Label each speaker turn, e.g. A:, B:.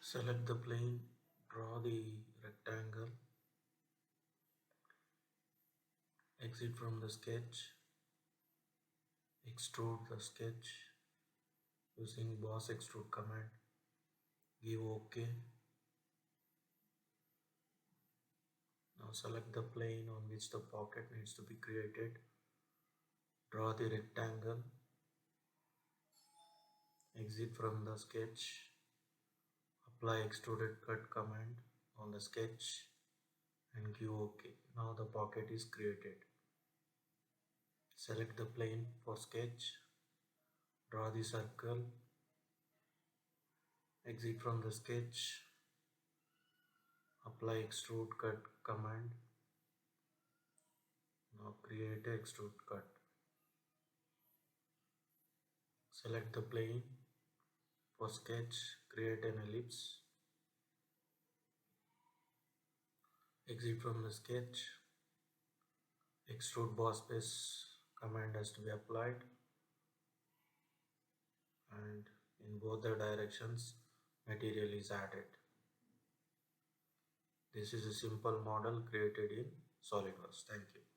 A: Select the plane, draw the rectangle, exit from the sketch, extrude the sketch using boss extrude command, give OK. Now select the plane on which the pocket needs to be created, draw the rectangle, exit from the sketch, apply extruded cut command on the sketch and give OK. Now the pocket is created. Select the plane for sketch, draw the circle, exit from the sketch, apply extrude cut command. Now create a extrude cut. Select the plane for sketch, create an ellipse, exit from the sketch, extrude boss base command has to be applied, and in both the directions material is added. This is a simple model created in Solidworks. Thank you.